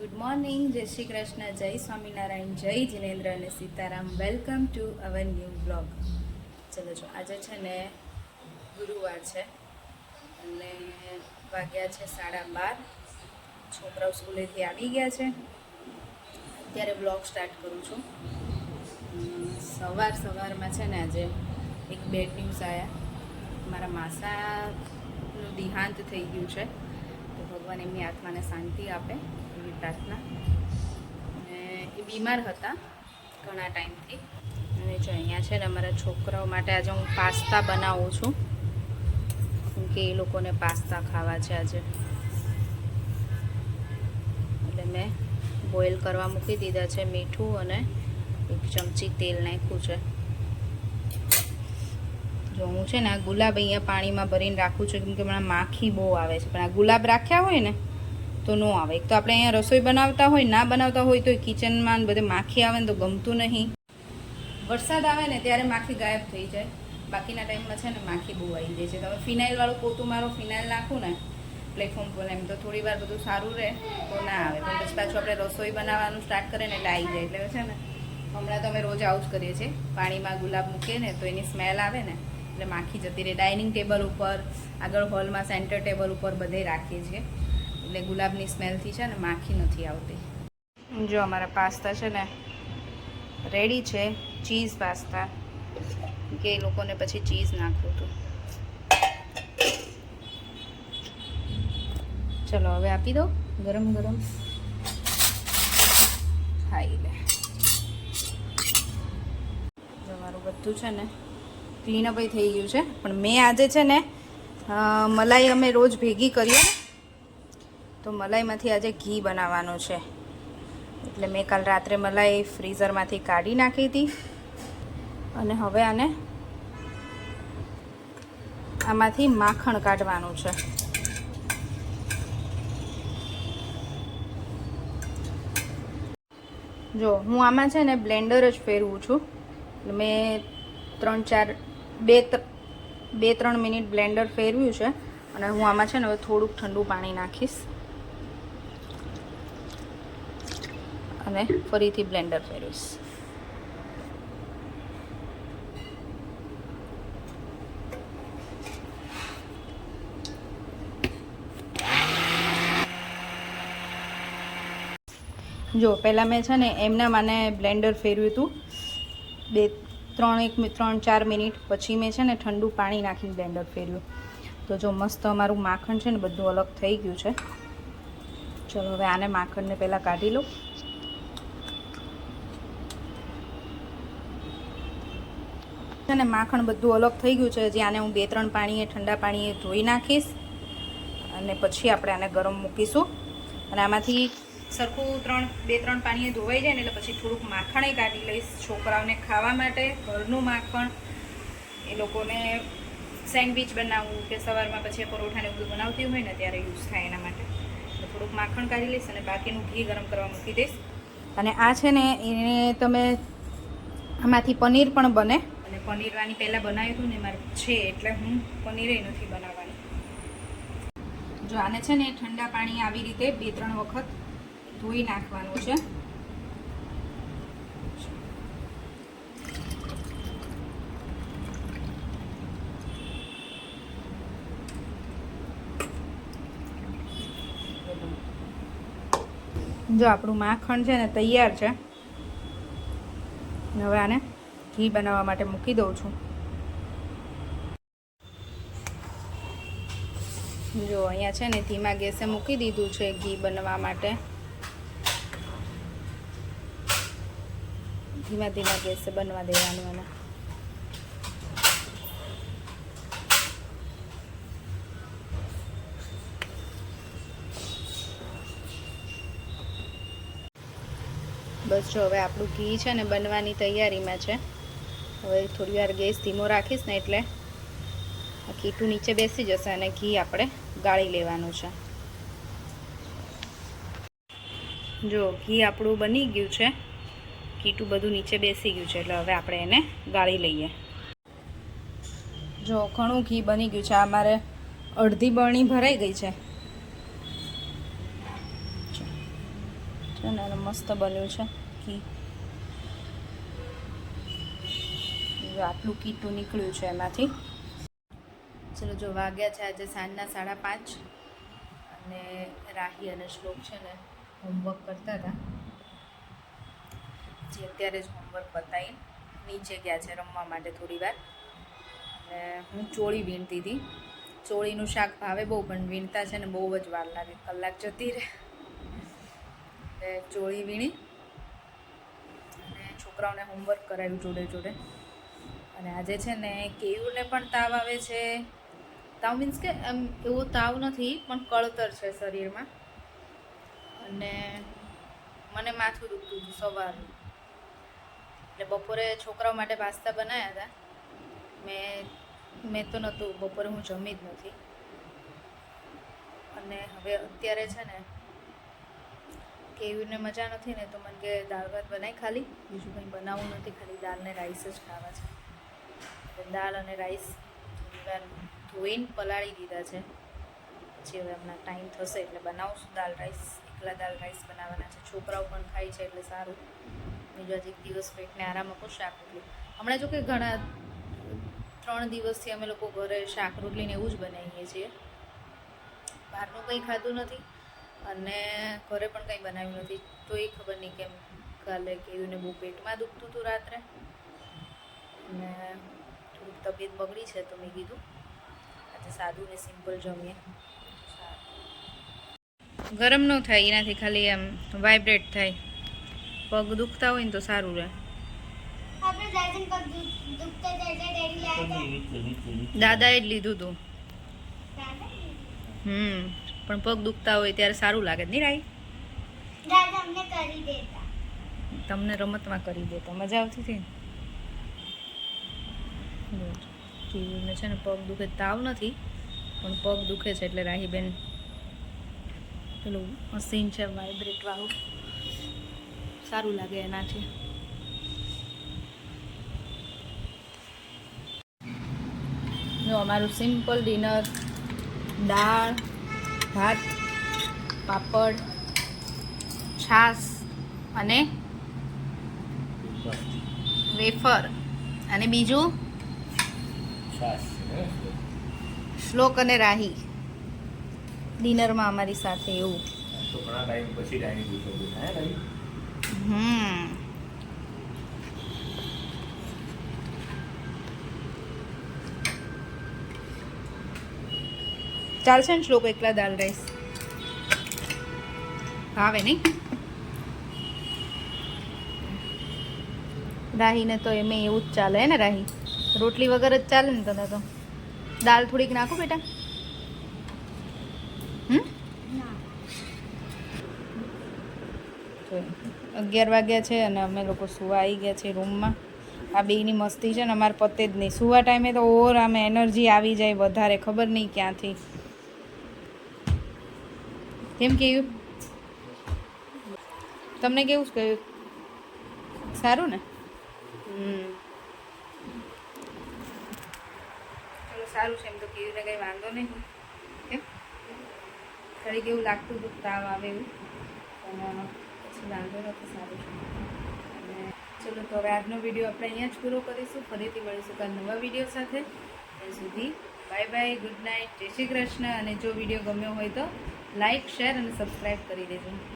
Good morning, જય શ્રી કૃષ્ણ, જય સ્વામિનારાયણ, જય જિનેન્દ્ર અને Sitaram. Welcome to our new blog. ચલો જો આજે છે ને ગુરુવાર છે અને વાગ્યા છે 12:30. છોકરાઓ સ્કૂલેથી આવી ગયા છે. અત્યારે બ્લોગ સ્ટાર્ટ કરું છું. સવારમાં છે ને આજે એક બેડ ન્યૂઝ આવ્યા. મારા માસાનું દેહાંત થઈ ગયું છે. તો ભગવાન એમની આત્માને શાંતિ આપે એવી પ્રાર્થના. અને એ બીમાર હતા ઘણા ટાઈમથી. અને જો અહીંયા છે ને અમારા છોકરાઓ માટે આજે હું પાસ્તા બનાવું છું, કેમકે એ લોકોને પાસ્તા ખાવા છે આજે. એટલે મેં બોઇલ કરવા મૂકી દીધા છે. મીઠું અને 1 ચમચી તેલ નાખ્યું છે. જો હું છે ને આ ગુલાબ અહીંયા પાણીમાં ભરીને રાખું છું, કેમકે હમણાં માખી બહુ આવે છે. પણ આ ગુલાબ રાખ્યા હોય ને તો ન આવે. એક તો આપણે અહીંયા રસોઈ બનાવતા હોય, ના બનાવતા હોય તો કિચનમાં બધે માખી આવે ને તો ગમતું નહીં. વરસાદ આવે ને ત્યારે માખી ગાયબ થઈ જાય, બાકીના ટાઈમમાં છે ને માખી બહુ આવી જાય છે. તમે ફિનાઇલવાળું પોતું મારો ફિનાઇલ નાખું ને પ્લેટફોર્મ પર, એમ તો થોડી વાર બધું સારું રહે તો ના આવે. પણ પછી પાછું આપણે રસોઈ બનાવવાનું સ્ટાર્ટ કરીએ ને એટલે આવી જાય. એટલે છે ને હમણાં તો અમે રોજ આવું જ કરીએ છીએ. પાણીમાં ગુલાબ મૂકીએ ને તો એની સ્મેલ આવે ને એટલે માખી જતી રહે. ડાઇનિંગ ટેબલ ઉપર, આગળ હોલમાં સેન્ટર ટેબલ ઉપર બધે રાખીએ છીએ, એટલે ગુલાબની સ્મેલથી છે ને માખી નથી આવતી. જો અમારા પાસ્તા છે ને રેડી છે, ચીઝ પાસ્તા, કે એ લોકોને પછી ચીઝ નાખવું હતું. ચલો હવે આપી દો ગરમ ગરમ, ખાઈ લે. જો મારું બધું છે ને ક્લીનઅપ થઈ ગયું છે. પણ મેં આજે છે ને મલાઈ અમે રોજ ભેગી કરીએ ને, તો મલાઈમાંથી આજે ઘી બનાવવાનું છે. એટલે મેં કાલ રાત્રે મલાઈ ફ્રીઝરમાંથી કાઢી નાખી હતી અને હવે આમાંથી માખણ કાઢવાનું છે. જો હું આમાં છે ને બ્લેન્ડર જ ફેરવું છું. મેં 2-3 મિનિટ બ્લેન્ડર ફેરવ્યું છે અને હું આમાં છે ને હવે થોડુંક ઠંડુ પાણી નાખીશ અને ફરીથી બ્લેન્ડર ફેરવીશ. જો પહેલાં મેં છે ને એમના મને બ્લેન્ડર ફેરવ્યું હતું 3-4 મિનિટ. પછી મેં છે ને ઠંડુ પાણી નાખીને બ્લેન્ડર ફેરવ્યું. તો જો મસ્ત અમારું માખણ છે ને બધું અલગ થઈ ગયું છે. ચલો હવે આને માખણને પહેલાં કાઢી લો. છે ને માખણ બધું અલગ થઈ ગયું છે. હજી આને હું 2-3 પાણીએ ઠંડા પાણીએ ધોઈ નાખીશ અને પછી આપણે આને ગરમ મૂકીશું. અને આમાંથી સરખું 2-3 પાણીએ ધોવાઈ જાય ને એટલે પછી થોડુંક માખણ કાઢી લઈશ છોકરાઓને ખાવા માટે. ઘરનું માખણ, એ લોકોને સેન્ડવિચ બનાવવું કે સવારમાં પછી પરોઠાને બધું બનાવતી હોય ને ત્યારે યુઝ થાય એના માટે. એટલે થોડુંક માખણ કાઢી લઈશ અને બાકીનું ઘી ગરમ કરવા મૂકી દઈશ. અને આ છે ને એને તમે આમાંથી પનીર પણ બને. અને પનીરવાની પહેલાં બનાવ્યું હતું ને મારે છે, એટલે હું પનીરે નથી બનાવવાની. જો આને છે ને ઠંડા પાણી આવી રીતે 2-3 વખત ધોઈ નાખવાનું છે. જો આપણું માખણ છે ને તૈયાર છે. હવે આને ઘી બનાવવા માટે મૂકી દઉં છું. જો અહીંયા છે ને ધીમા ગેસે મૂકી દીધું છે ઘી બનવા માટે. ધીમા ગેસે બનવા દેવાનું. અને બસ જો હવે આપણું ઘી છે ને બનવાની તૈયારીમાં છે. હવે થોડી વાર ગેસ ધીમો રાખીશ ને એટલે આ કીટું નીચે બેસી જશે અને ઘી આપણે ગાળી લેવાનું છે. જો ઘી આપણું બની ગયું છે, કીટું બધું નીચે બેસી ગયું છે, એટલે હવે આપણે એને ગાળી લઈએ. જો ઘણું ઘી બની ગયું છે. આ મારે અડધી બરણી ભરાઈ ગઈ છે. છે ને મસ્ત બન્યું છે ઘી. આટલું કીટું નીકળ્યું છે એમાંથી. ચલો જો વાગ્યા છે આજે સાંજના 5:30 અને રાહી અને શ્લોક છે ને હોમવર્ક કરતા હતા. જે અત્યારે જ હોમવર્ક પતાવી નીચે ગયા છે રમવા માટે થોડી વાર. અને હું ચોળી વીણતી હતી. ચોળીનું શાક ભાવે બહુ, પણ વીણતા છે ને બહુ જ વાર લાગે, કલાક જતી રહે. એટલે ચોળી વીણી અને છોકરાઓને હોમવર્ક કરાવ્યું જોડે જોડે. અને આજે છે ને કેયુરને પણ તાવ આવે છે. તાવ મીન્સ કે એમ એવો તાવ નથી, પણ કળતર છે શરીરમાં. અને મને માથું દુખતું હતું સવારનું. એટલે બપોરે છોકરાઓ માટે પાસ્તા બનાવ્યા હતા. મેં તો નહોતું, બપોરે હું જમી જ નથી. અને હવે અત્યારે છે ને કેવીને મજા નથી ને, તો મને કે દાળ ભાત બનાવી, ખાલી બીજું કંઈ બનાવવું નથી, ખાલી દાળ ને રાઈસ જ ખાવા છે. એટલે દાળ અને રાઈસ ધોઈને પલાળી દીધા છે. પછી હવે હમણાં ટાઈમ થશે એટલે બનાવશું દાળ રાઈસ. એકલા દાળ રાઈસ બનાવવાના છે. છોકરાઓ પણ ખાય છે એટલે સારું. બીજો જ એક દિવસ પેટને આરામ આપો. શાક રોટલી હમણાં જો કે ઘણા 3 દિવસથી અમે લોકો ઘરે શાક રોટલીને એવું જ બનાવીએ છીએ. બહારનું કંઈ ખાધું નથી અને ઘરે પણ કંઈ બનાવ્યું નથી. તો એ ખબર નહીં કેમ કાલે કેવીને બહુ પેટમાં દુખતું હતું રાત્રે, અને થોડીક તબિયત બગડી છે. તો મેં કીધું આજે સાદું ને સિમ્પલ જમીએ. ગરમ ન થાય એનાથી, ખાલી એમ વાઇબ્રેટ થાય. પગ દુખતા હોય ને તો સારું રહે. દાદાએ જ લીધું હતું. પણ પગ દુખતા હોય ત્યારે સારું લાગે નહીં રાઈ? તમને રમતમાં કરી દેતા મજા આવતી હતી ને. છે ને પગ દુખે, તાવ નથી પણ પગ દુખે છે. એટલે રાહીબેન પેલું મશીન છે વાઇબ્રેટ વાળું, સારું લાગે એનાથી. જો અમારું સિમ્પલ ડિનર: દાળ ભાત, પાપડ, છાશ અને વેફર. અને બીજું શ્લોક અને રાહી ડિનરમાં અમારી સાથે. એવું ચાલશે ને શ્લોક? એકલા દાલ રાઈસ ભાવે નહીં? રાહીને તો એમ એવું જ ચાલે ને. રાહી રોટલી વગર જ ચાલે ને તને તો. દાળ થોડીક નાખું બેટા? 11 વાગ્યા છે અને અમે લોકો સુવા આવી ગયા છે રૂમમાં. આ બેયની મસ્તી છે ને અમારે પતે જ નહીં. સુવા ટાઈમે તો ઓર આમે એનર્જી આવી જાય વધારે, ખબર નહીં ક્યાંથી. કેમ કહ્યું તમને? કેવું કહ્યું? સારું ને? ચલો સારું છે એમ તો. કેવી કંઈ વાંધો નહીં. કેમ ઘડી કેવું લાગતું હતું તાવ આવે એવું, પણ પછી વાંધો નથી, સારું છે. અને ચલો તો હવે આજનો વિડીયો આપણે અહીંયા જ પૂરો કરીશું. ફરીથી મળીશું કાલ નવા વિડીયો સાથે. ત્યાં સુધી બાય બાય, ગુડ નાઇટ, જય શ્રી કૃષ્ણ. અને જો વિડીયો ગમ્યો હોય તો લાઈક, શેર અને સબસ્ક્રાઈબ કરી દેજો.